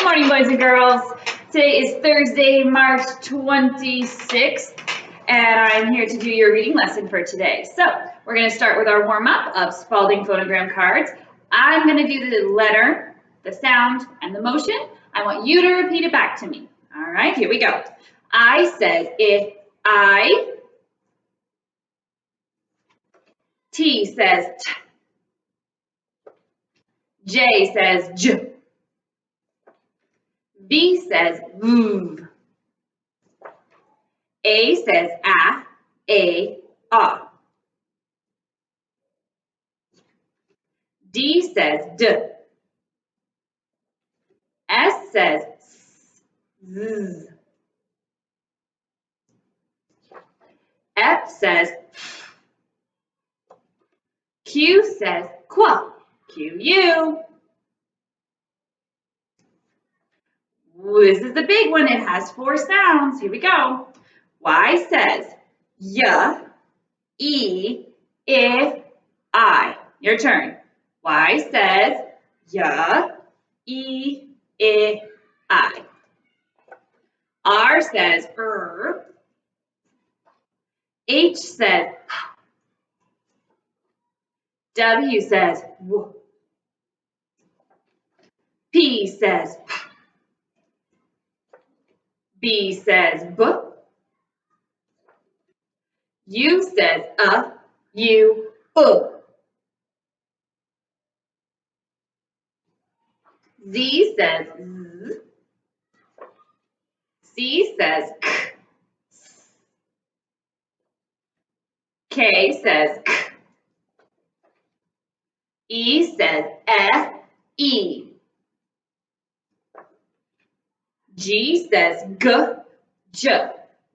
morning, boys and girls. Today is Thursday, March 26th, and I'm here to do your reading lesson for today. So we're going to start with our warm-up of Spalding phonogram cards. I'm going to do the letter, the sound, and the motion. I want you to repeat it back to me. All right, here we go. I says if I. T says t. J says j. V says v. A says a, D says d. S says z. F says f. Q says qua. Q-U. This is the big one. It has 4 sounds. Here we go. Y says y, e, I. Your turn. Y says y, e, I. R says H says W says w. P says p. B says b. U says U. Z says z. C says k. K says k. E says e. G says j.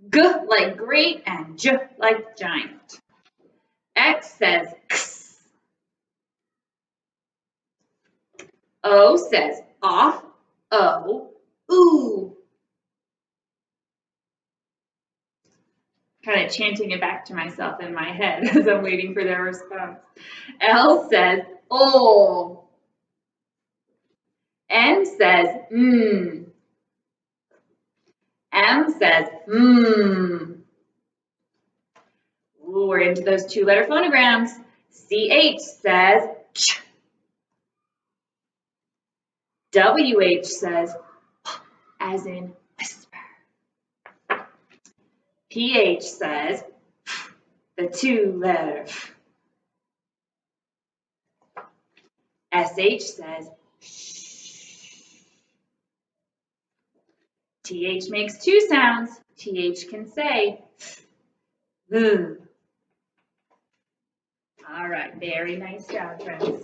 G like great and j like giant. X says x. O says ooh. Kind of chanting it back to myself in my head as I'm waiting for their response. L says oh. N says M says Ooh, we're into those 2-letter phonograms. CH says ch. WH says as in whisper. PH says the 2-letter. SH says shh. TH makes 2 sounds. TH can say All right, very nice job, friends.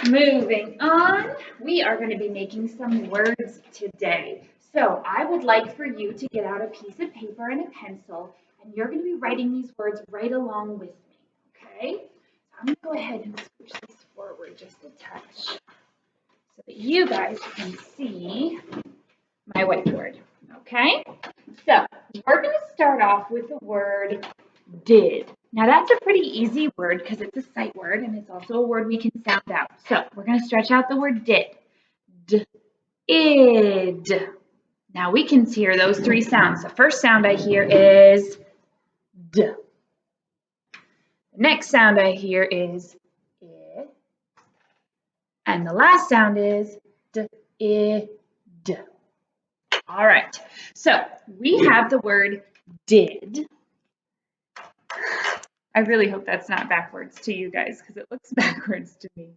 Moving on, we are going to be making some words today. So I would like for you to get out a piece of paper and a pencil, and you're going to be writing these words right along with me, okay? I'm going to go ahead and switch this forward just a touch so that you guys can see my whiteboard, okay? So we're going to start off with the word did. Now that's a pretty easy word because it's a sight word and it's also a word we can sound out. So we're going to stretch out the word did. D-id. Now we can hear those 3 sounds. The first sound I hear is D. The next sound I hear is I. And the last sound is D-id. All right. So we have the word did. I really hope that's not backwards to you guys because it looks backwards to me.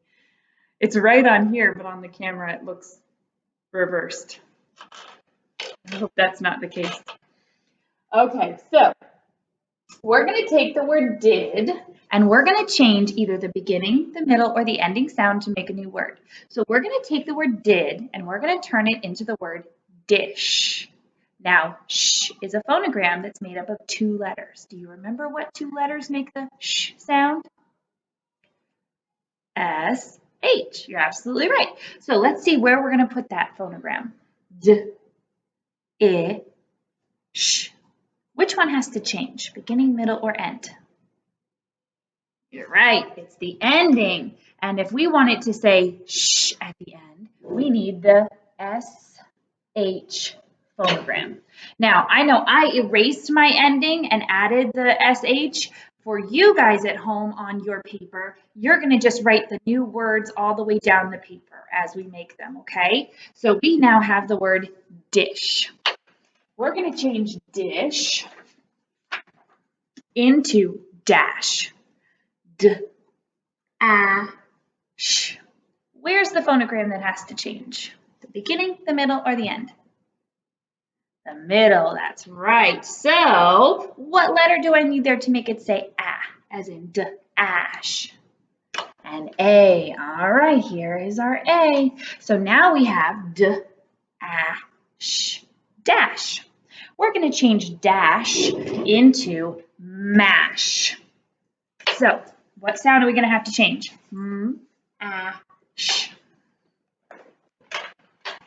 It's right on here, but on the camera it looks reversed. I hope that's not the case. Okay, so we're going to take the word did and we're going to change either the beginning, the middle, or the ending sound to make a new word. So we're going to take the word did and we're going to turn it into the word dish. Now, sh is a phonogram that's made up of 2 letters. Do you remember what 2 letters make the sh sound? S-H. You're absolutely right. So let's see where we're going to put that phonogram. D-I-sh. Which one has to change? Beginning, middle, or end? You're right. It's the ending. And if we wanted to say sh at the end, we need the SH phonogram. Now, I know I erased my ending and added the SH. For you guys at home on your paper, you're going to just write the new words all the way down the paper as we make them, okay? So we now have the word dish. We're going to change dish into dash. D-a-sh. Where's the phonogram that has to change? The beginning, the middle, or the end? The middle, that's right. So what letter do I need there to make it say ah, as in d-ash? An A. All right, here is our A. So now we have d-ash, dash. We're going to change dash into mash. So what sound are we going to have to change? M-a-sh.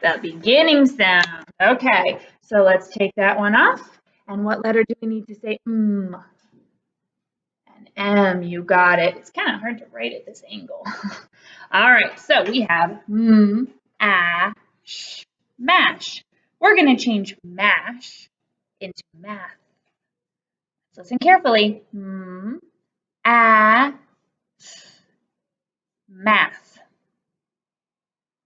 The beginning sound. Okay, so let's take that one off. And what letter do we need to say An M, you got it. It's kind of hard to write at this angle. All right, so we have ash, mash. We're going to change mash into math. Let's listen carefully. Math.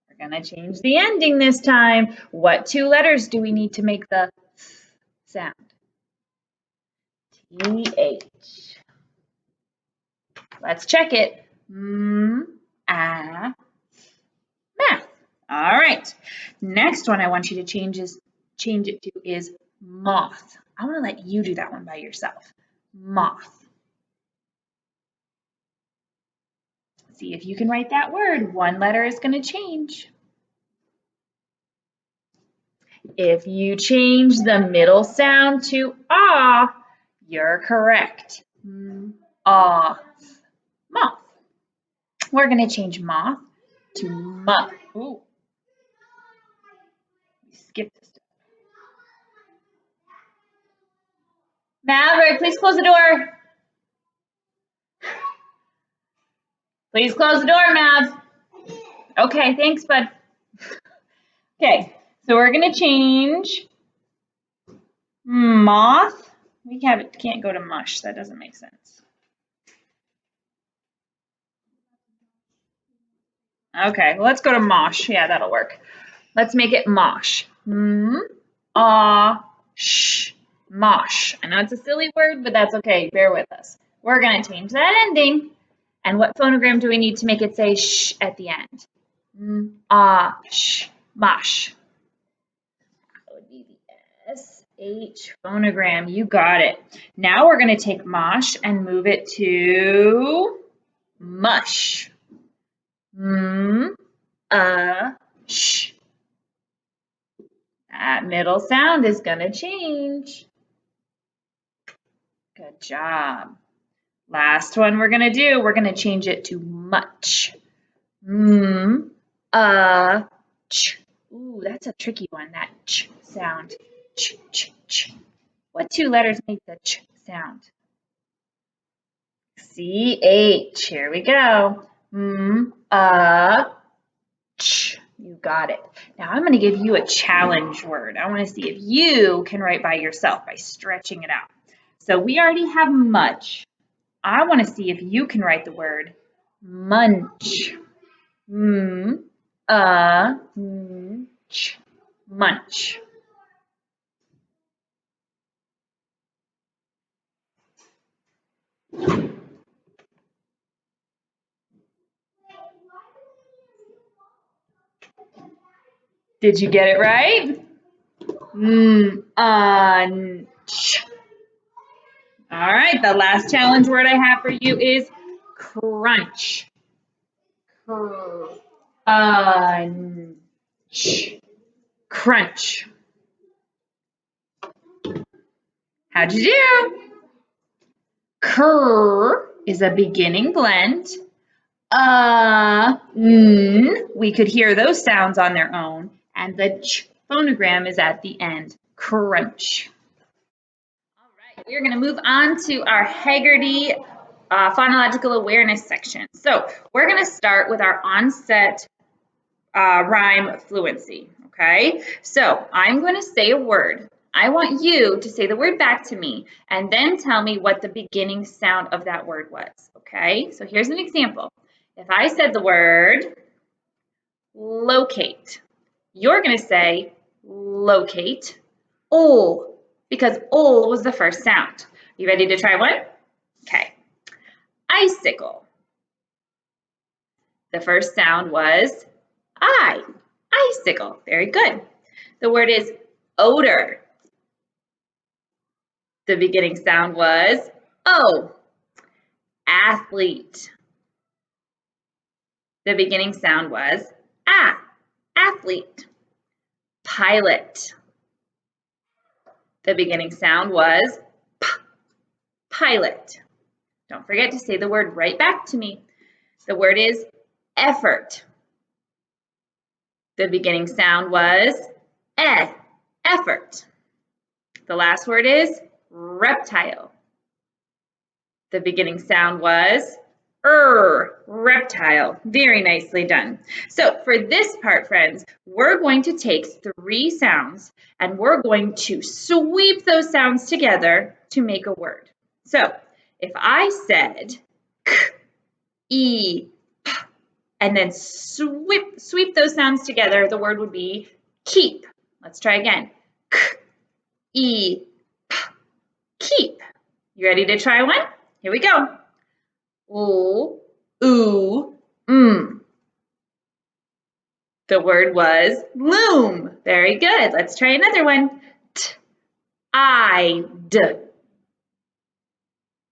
We're going to change the ending this time. What two letters do we need to make the sound? TH. Let's check it. Math. All right. Next one I want you to change it to is moth. I want to let you do that one by yourself. Moth. See if you can write that word. One letter is going to change. If you change the middle sound to ah, you're correct. Moth. Moth. We're going to change moth to muff. Ooh. Skip this. Maverick, please close the door. Please close the door, Mav. Okay, thanks, bud. Okay, so we're going to change moth. We can't go to mush. That doesn't make sense. Okay, well, let's go to mosh. Yeah, that'll work. Let's make it mosh. Mosh. I know it's a silly word, but that's okay. Bear with us. We're going to change that ending. And what phonogram do we need to make it say sh at the end? Mosh. That would be the SH phonogram. You got it. Now we're going to take mosh and move it to mush. Sh. That middle sound is going to change. Good job. Last one we're going to change it to much. Ch. Ooh, that's a tricky one, that ch sound. Ch, ch, ch. What two letters make the ch sound? CH. Here we go. Ch. You got it. Now I'm going to give you a challenge word. I want to see if you can write by yourself by stretching it out. So we already have much. I want to see if you can write the word munch. Munch. Did you get it right? All right, the last challenge word I have for you is crunch. Crunch. How'd you do? Cr is a beginning blend. We could hear those sounds on their own, and the ch phonogram is at the end. Crunch. All right, we're going to move on to our Haggerty phonological awareness section. So we're going to start with our onset rhyme fluency, okay? So I'm going to say a word. I want you to say the word back to me and then tell me what the beginning sound of that word was, okay? So here's an example. If I said the word locate, you're going to say locate, ol, because ol was the first sound. You ready to try one? Okay. Icicle. The first sound was I, icicle. Very good. The word is odor. The beginning sound was O. Athlete. The beginning sound was A, athlete. Pilot. The beginning sound was P, pilot. Don't forget to say the word right back to me. The word is effort. The beginning sound was E, effort. The last word is reptile. The beginning sound was reptile. Very nicely done. So for this part, friends, we're going to take 3 sounds and we're going to sweep those sounds together to make a word. So if I said k, e, p, and then sweep those sounds together, the word would be keep. Let's try again. K, e, p, keep. You ready to try one? Here we go. O, oo, The word was loom. Very good. Let's try another one. T-I-D.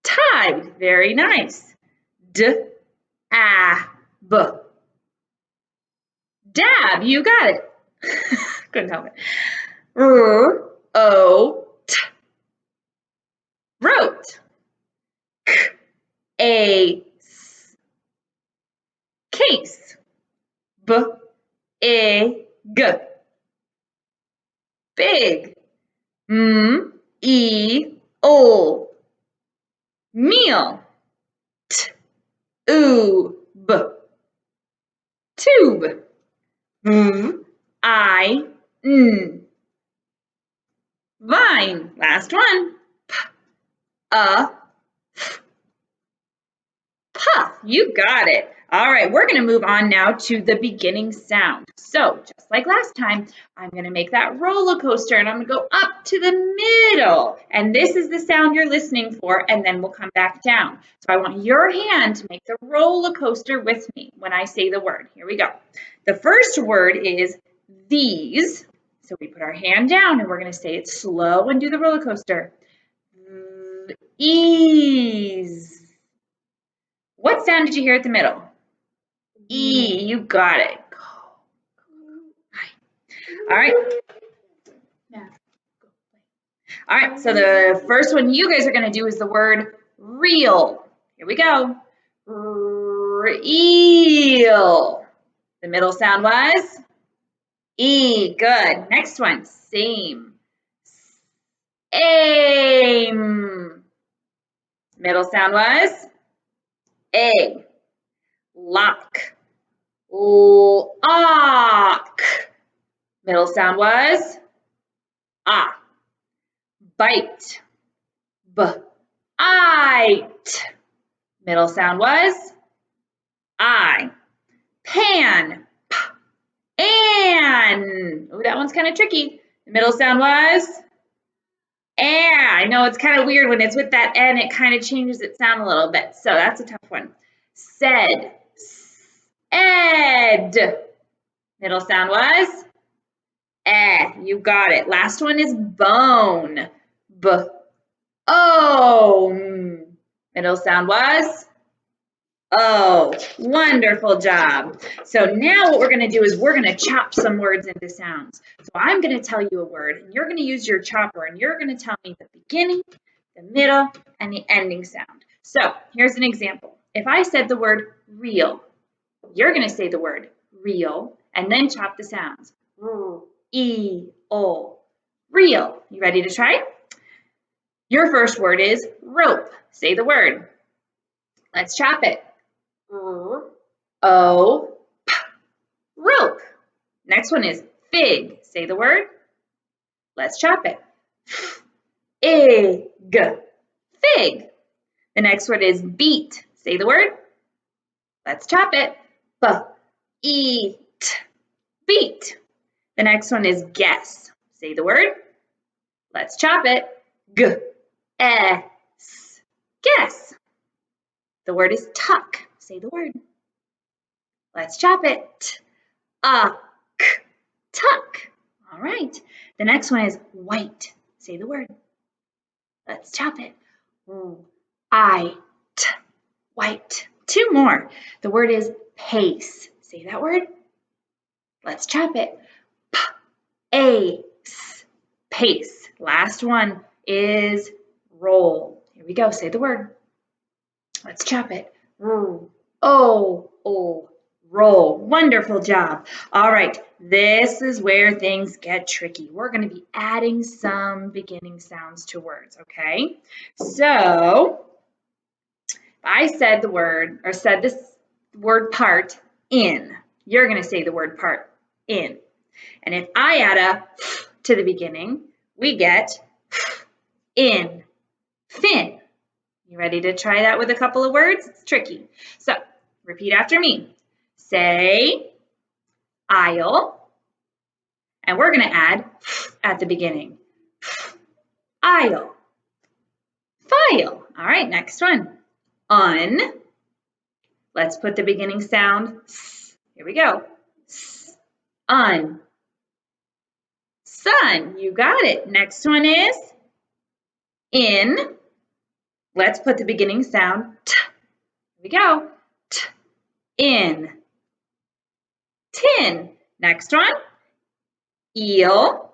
Tide. Very nice. D-a-b. Dab. You got it. Couldn't help it. R-o-t. Wrote. K-a-s. Case. B-e-g. Big. M-e-o. Meal. T-oob. Tube. V-I-n. Vine. Last one. P-a-f. Puff. You got it. All right, we're going to move on now to the beginning sound. So just like last time, I'm going to make that roller coaster and I'm going to go up to the middle. And this is the sound you're listening for, and then we'll come back down. So I want your hand to make the roller coaster with me when I say the word. Here we go. The first word is these. So we put our hand down and we're going to say it slow and do the roller coaster. Ease. What sound did you hear at the middle? E, you got it. All right. All right, so the first one you guys are going to do is the word real. Here we go. Real. The middle sound was E. Good. Next one, same. Aim. Middle sound was A. Lock. Lock. Middle sound was ah. Bite. B-ite. Middle sound was I. Pan. P-an. Oh, that one's kind of tricky. The middle sound was and. I know it's kind of weird when it's with that N, it kind of changes its sound a little bit. So that's a tough one. Said. Ed. Middle sound was you got it. Last one is bone. B-o. Middle sound was oh. Wonderful job. So now what we're going to do is we're going to chop some words into sounds. So I'm going to tell you a word, and you're going to use your chopper, and you're going to tell me the beginning, the middle, and the ending sound. So here's an example. If I said the word real, you're going to say the word real, and then chop the sounds. E-o. Real. You ready to try? Your first word is rope. Say the word. Let's chop it. O-p. Rope. next one is fig. Say the word. Let's chop it. Egg. Fig. The next word is beet. Say the word. Let's chop it. Eat. Beet. The next one is guess. Say the word. Let's chop it. S. Guess. The word is tuck. Say the word. Let's chop it. Tuck. All right. The next one is white. Say the word. Let's chop it. White. Two more. The word is pace. Say that word. Let's chop it. Pace. Last one is roll. Here we go. Say the word. Let's chop it. Roll. Wonderful job. All right. This is where things get tricky. We're going to be adding some beginning sounds to words, okay? So, if I said the word, or said this word part in, you're going to say the word part in. And if I add a to the beginning, we get in, fin. You ready to try that with a couple of words? It's tricky. So, repeat after me. Say aisle, and we're going to add at the beginning. Aisle. File. All right, next one. Un. Let's put the beginning sound. Here we go. Un. Sun. You got it. Next one is in. Let's put the beginning sound. T. Here we go. T. In. Tin. Next one. Eel.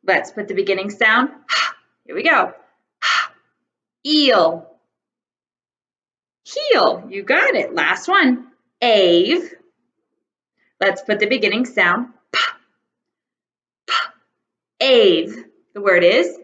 Let's put the beginning sound. Here we go. Eel. Heel. You got it. Last one. Ave. Let's put the beginning sound. Ave. The word is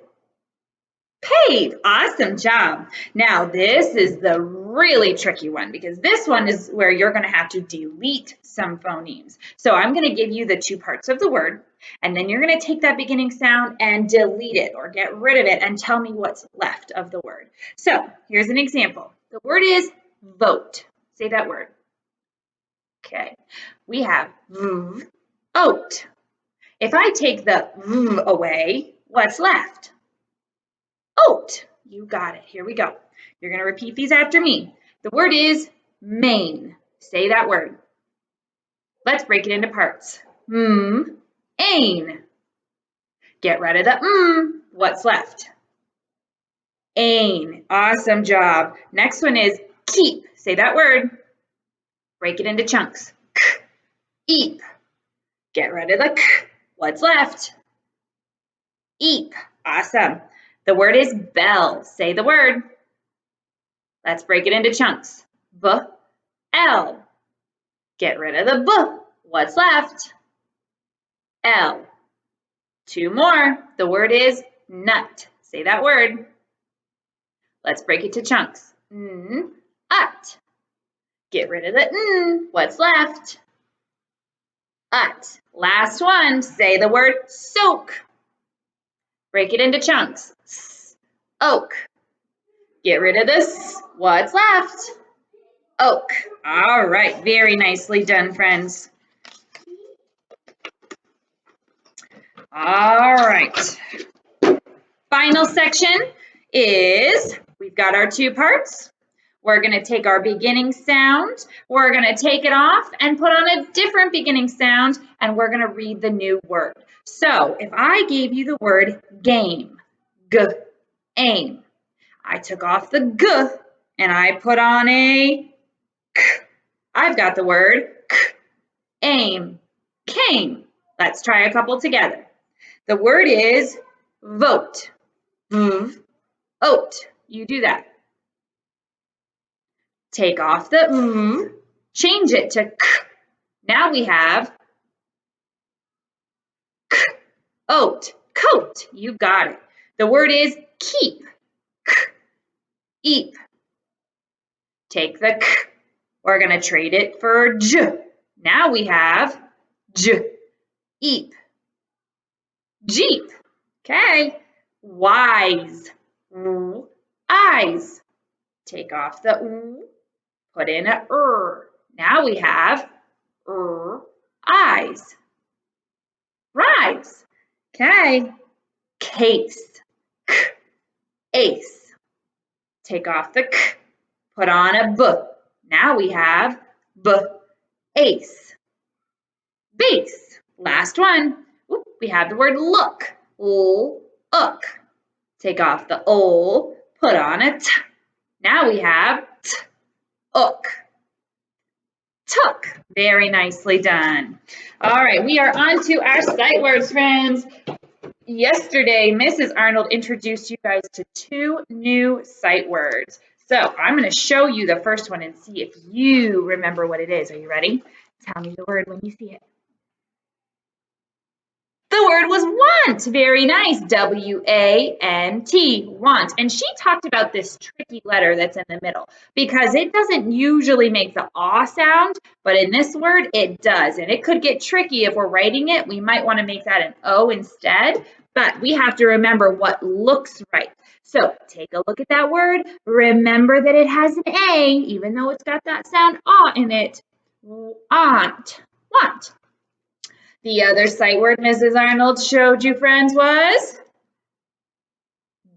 pave. Awesome job. Now this is the really tricky one because this one is where you're going to have to delete some phonemes. So I'm going to give you the two parts of the word, and then you're going to take that beginning sound and delete it or get rid of it and tell me what's left of the word. So here's an example. The word is vote. Say that word. Okay. We have oat. If I take the away, what's left? Oat. You got it. Here we go. You're going to repeat these after me. The word is main. Say that word. Let's break it into parts. Ain. Get rid of the What's left? Ain. Awesome job. Next one is keep. Say that word. Break it into chunks. Eep. Get rid of the What's left? Eep. Awesome. The word is bell. Say the word. Let's break it into chunks. B-L. Get rid of the B. What's left? L. Two more. The word is nut. Say that word. Let's break it to chunks. Ut. Get rid of the N. What's left? Ut. Last one. Say the word soak. Break it into chunks. Oak. Get rid of this. What's left? Oak. All right. Very nicely done, friends. All right. Final section is we've got our two parts. We're going to take our beginning sound. We're going to take it off and put on a different beginning sound, and we're going to read the new word. So if I gave you the word game, aim, I took off the g and I put on a k. I've got the word aim, came. Let's try a couple together. The word is vote. Oat. You do that. Take off the change it to k. Now we have k, oat, coat. You got it. The word is keep. K, eep. Take the k. We're going to trade it for j. Now we have j, eep. Jeep. Okay. Wise. Eyes. Take off the put in a Now we have eyes. Rise. Okay. Case. Ace. Take off the put on a Now we have ace. Base. Last one. We have the word look. Look. Take off the put on a Now we have ook. Took. Very nicely done. All right, we are on to our sight words, friends. Yesterday, Mrs. Arnold introduced you guys to 2 new sight words. So I'm going to show you the first one and see if you remember what it is. Are you ready? Tell me the word when you see it. The word was want. Very nice. W-A-N-T, want. And she talked about this tricky letter that's in the middle because it doesn't usually make the aw sound, but in this word it does. And it could get tricky if we're writing it. We might want to make that an O instead, but we have to remember what looks right. So take a look at that word. Remember that it has an A, even though it's got that sound aw in it. Want. The other sight word Mrs. Arnold showed you, friends, was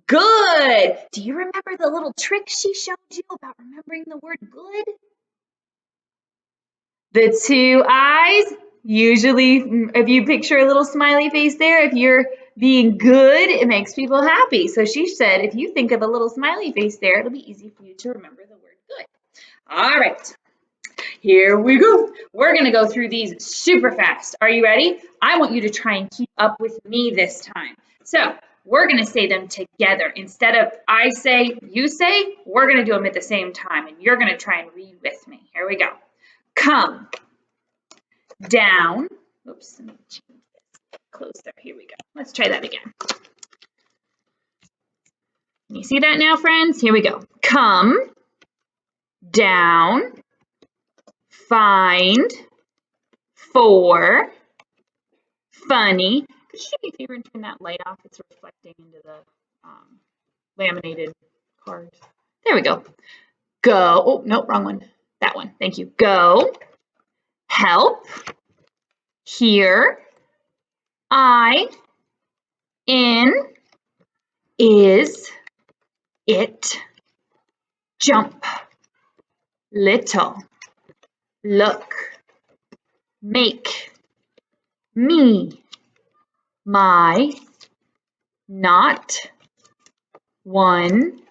good. Do you remember the little trick she showed you about remembering the word good? The 2 eyes, usually if you picture a little smiley face there, if you're being good, it makes people happy. So she said if you think of a little smiley face there, it'll be easy for you to remember the word good. All right. Here we go. We're going to go through these super fast. Are you ready? I want you to try and keep up with me this time. So we're going to say them together. Instead of I say, you say, we're going to do them at the same time. And you're going to try and read with me. Here we go. Come. Down. Oops. Let me change this closer. Here we go. Let's try that again. Can you see that now, friends? Here we go. Come. Down. Find. For. Funny. Could you do me a favor and turn that light off? It's reflecting into the laminated card. There we go. Go. Oh, no, wrong one. That one. Thank you. Go. Help. Here. I. In. Is. It. Jump. Little. Look. Make. Me. My. Not. One.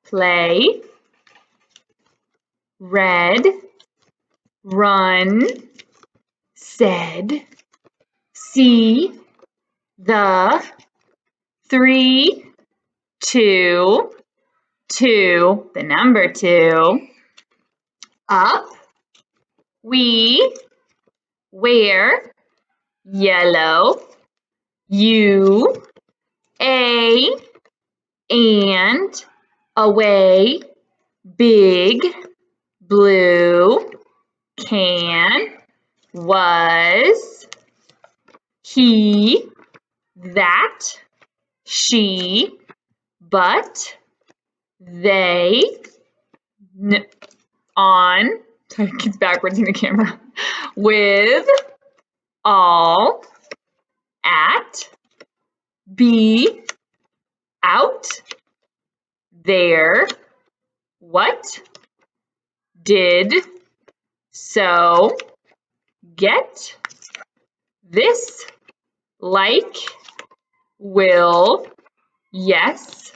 Play. Read. Run. Said. See. The. 3. 2. 2. The number 2. Up. We. Where. Yellow. You. A. And. Away. Big. Blue. Can. Was. He. That. She. But. They. On. Sorry, it's backwards in the camera. With. All. At. Be. Out. There. What. Did. So. Get. This. Like. Will. Yes.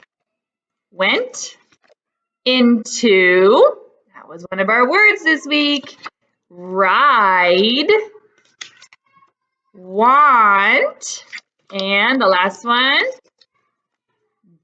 Went. Into. That was one of our words this week. Ride. Want. And the last one.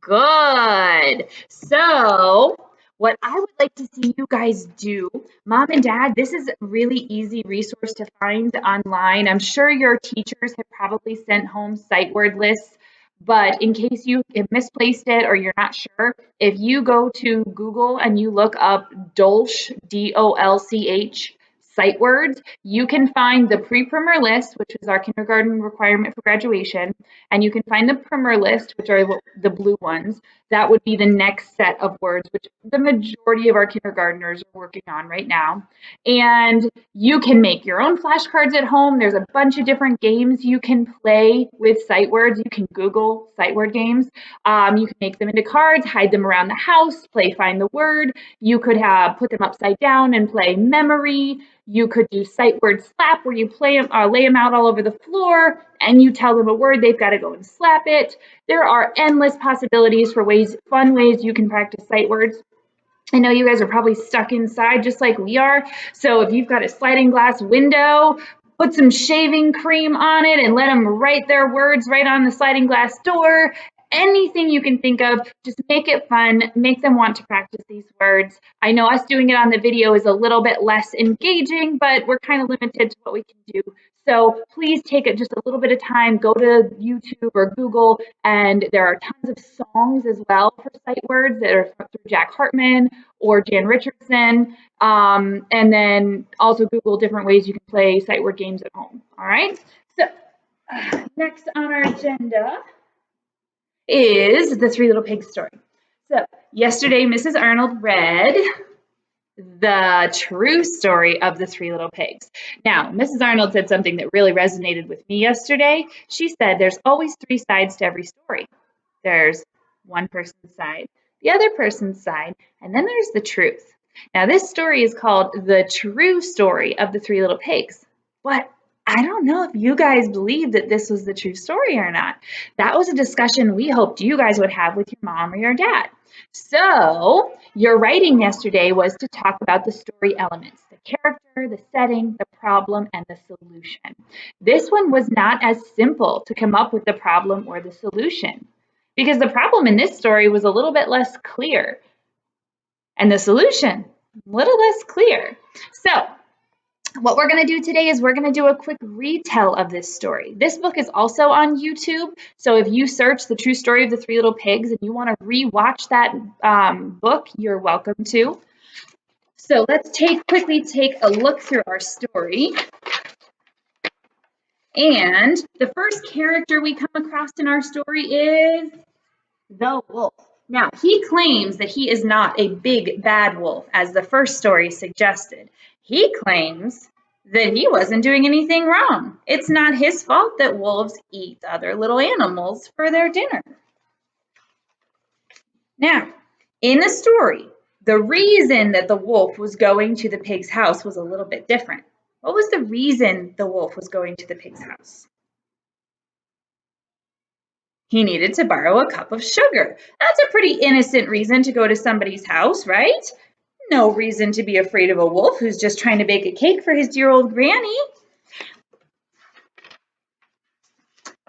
Good. So what I would like to see you guys do, Mom and Dad, this is a really easy resource to find online. I'm sure your teachers have probably sent home sight word lists, but in case you have misplaced it or you're not sure, if you go to Google and you look up Dolch, D-O-L-C-H, sight words, you can find the pre-primer list, which is our kindergarten requirement for graduation, and you can find the primer list, which are the blue ones. That would be the next set of words, which the majority of our kindergartners are working on right now. And you can make your own flashcards at home. There's a bunch of different games you can play with sight words. You can Google sight word games. You can make them into cards, hide them around the house, play find the word. You could put them upside down and play memory. You could do sight word slap, where you lay them out all over the floor and you tell them a word, they've got to go and slap it. There are endless possibilities for fun ways you can practice sight words. I know you guys are probably stuck inside just like we are. So if you've got a sliding glass window, put some shaving cream on it and let them write their words right on the sliding glass door. Anything you can think of, just make it fun, make them want to practice these words. I know us doing it on the video is a little bit less engaging, but we're kind of limited to what we can do. So please take just a little bit of time, go to YouTube or Google, and there are tons of songs as well for sight words that are through Jack Hartman or Jan Richardson. And then also Google different ways you can play sight word games at home. All right. So next on our agenda is the Three Little Pigs story. So yesterday, Mrs. Arnold read the true story of the Three Little Pigs. Now, Mrs. Arnold said something that really resonated with me yesterday. She said there's always three sides to every story. There's one person's side, the other person's side, and then there's the truth. Now, this story is called The True Story of the Three Little Pigs, but I don't know if you guys believe that this was the true story or not. That was a discussion we hoped you guys would have with your mom or your dad. So your writing yesterday was to talk about the story elements, the character, the setting, the problem, and the solution. This one was not as simple to come up with the problem or the solution, because the problem in this story was a little bit less clear, and the solution a little less clear. So what we're going to do today is we're going to do a quick retell of this story. This book is also on YouTube, so if you search The True Story of the Three Little Pigs and you want to re-watch that book, you're welcome to. So let's quickly take a look through our story. And the first character we come across in our story is the wolf. Now, he claims that he is not a big bad wolf, as the first story suggested. He claims that he wasn't doing anything wrong. It's not his fault that wolves eat other little animals for their dinner. Now, in the story, the reason that the wolf was going to the pig's house was a little bit different. What was the reason the wolf was going to the pig's house? He needed to borrow a cup of sugar. That's a pretty innocent reason to go to somebody's house, right? No reason to be afraid of a wolf who's just trying to bake a cake for his dear old granny.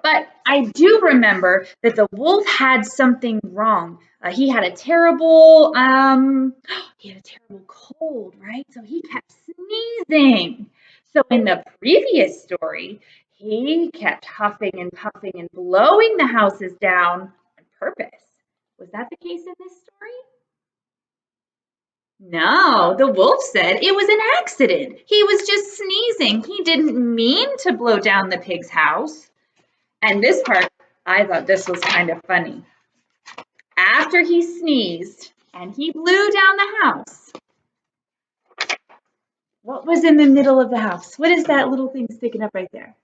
But I do remember that the wolf had something wrong. He had a terrible cold, right? So he kept sneezing. So in the previous story, he kept huffing and puffing and blowing the houses down on purpose. Was that the case in this story? No, the wolf said it was an accident. He was just sneezing. He didn't mean to blow down the pig's house. And this part, I thought this was kind of funny. After he sneezed and he blew down the house, what was in the middle of the house? What is that little thing sticking up right there?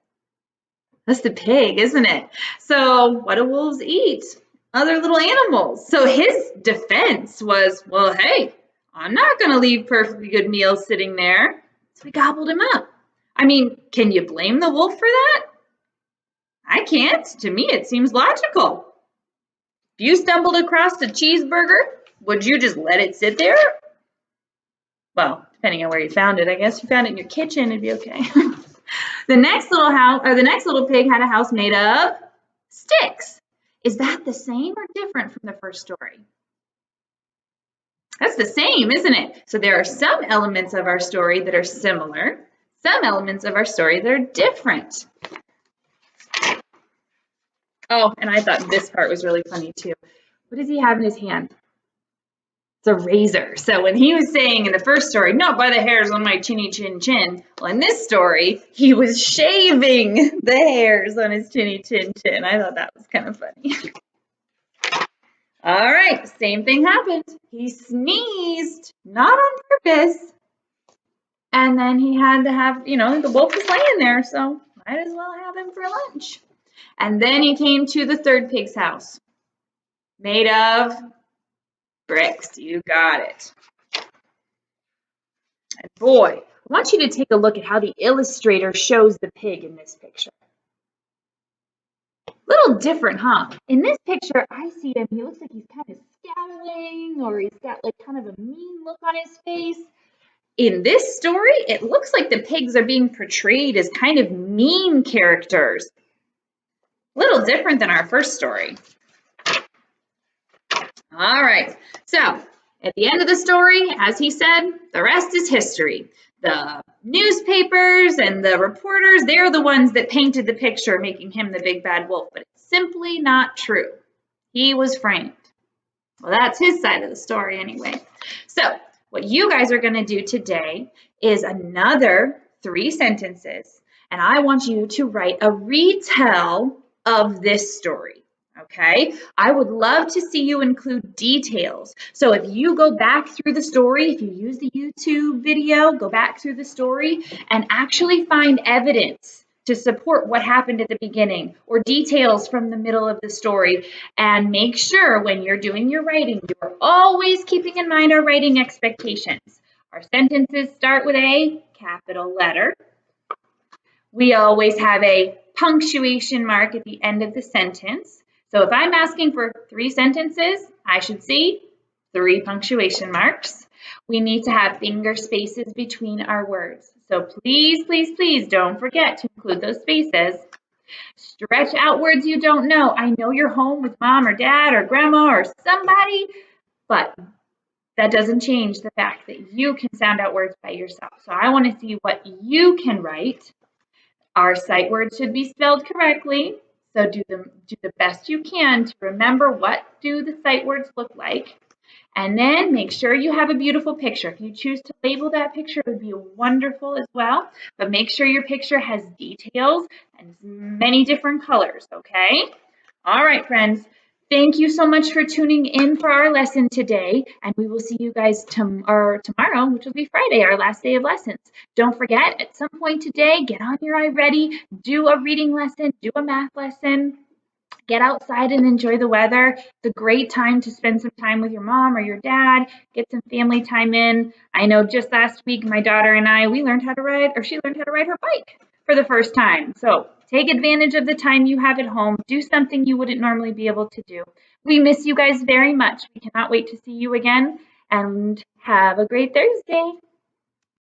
That's the pig, isn't it? So what do wolves eat? Other little animals. So his defense was, well, hey, I'm not going to leave perfectly good meals sitting there. So he gobbled him up. I mean, can you blame the wolf for that? I can't. To me, it seems logical. If you stumbled across a cheeseburger, would you just let it sit there? Well, depending on where you found it, I guess. If you found it in your kitchen, it'd be okay. The next little pig had a house made of sticks. Is that the same or different from the first story? That's the same, isn't it? So there are some elements of our story that are similar, some elements of our story that are different. Oh, and I thought this part was really funny too. What does he have in his hand? It's a razor. So when he was saying in the first story, not by the hairs on my chinny chin chin, well, in this story, he was shaving the hairs on his chinny chin chin. I thought that was kind of funny. All right, same thing happened. He sneezed, not on purpose. And then he had to have, the wolf was laying there, so might as well have him for lunch. And then he came to the third pig's house, made of bricks. You got it. And boy, I want you to take a look at how the illustrator shows the pig in this picture. Little different, huh? In this picture, I see him. He looks like he's kind of scowling, or he's got like kind of a mean look on his face. In this story, it looks like the pigs are being portrayed as kind of mean characters. A little different than our first story. All right, so at the end of the story, as he said, the rest is history. The newspapers and the reporters, they're the ones that painted the picture, making him the big bad wolf, but it's simply not true. He was framed. Well, that's his side of the story anyway. So what you guys are going to do today is another 3 sentences, and I want you to write a retell of this story. Okay, I would love to see you include details. So if you go back through the story, if you use the YouTube video, go back through the story and actually find evidence to support what happened at the beginning or details from the middle of the story. And make sure when you're doing your writing, you're always keeping in mind our writing expectations. Our sentences start with a capital letter. We always have a punctuation mark at the end of the sentence. So if I'm asking for 3 sentences, I should see 3 punctuation marks. We need to have finger spaces between our words. So please, please, please don't forget to include those spaces. Stretch out words you don't know. I know you're home with mom or dad or grandma or somebody, but that doesn't change the fact that you can sound out words by yourself. So I want to see what you can write. Our sight words should be spelled correctly. So do the best you can to remember what do the sight words look like. And then make sure you have a beautiful picture. If you choose to label that picture, it would be wonderful as well. But make sure your picture has details and many different colors, okay? All right, friends. Thank you so much for tuning in for our lesson today, and we will see you guys tomorrow, which will be Friday, our last day of lessons. Don't forget, at some point today, get on your iReady, do a reading lesson, do a math lesson, get outside and enjoy the weather. It's a great time to spend some time with your mom or your dad, get some family time in. I know just last week, my daughter and I, she learned how to ride her bike for the first time. So take advantage of the time you have at home. Do something you wouldn't normally be able to do. We miss you guys very much. We cannot wait to see you again, and have a great Thursday.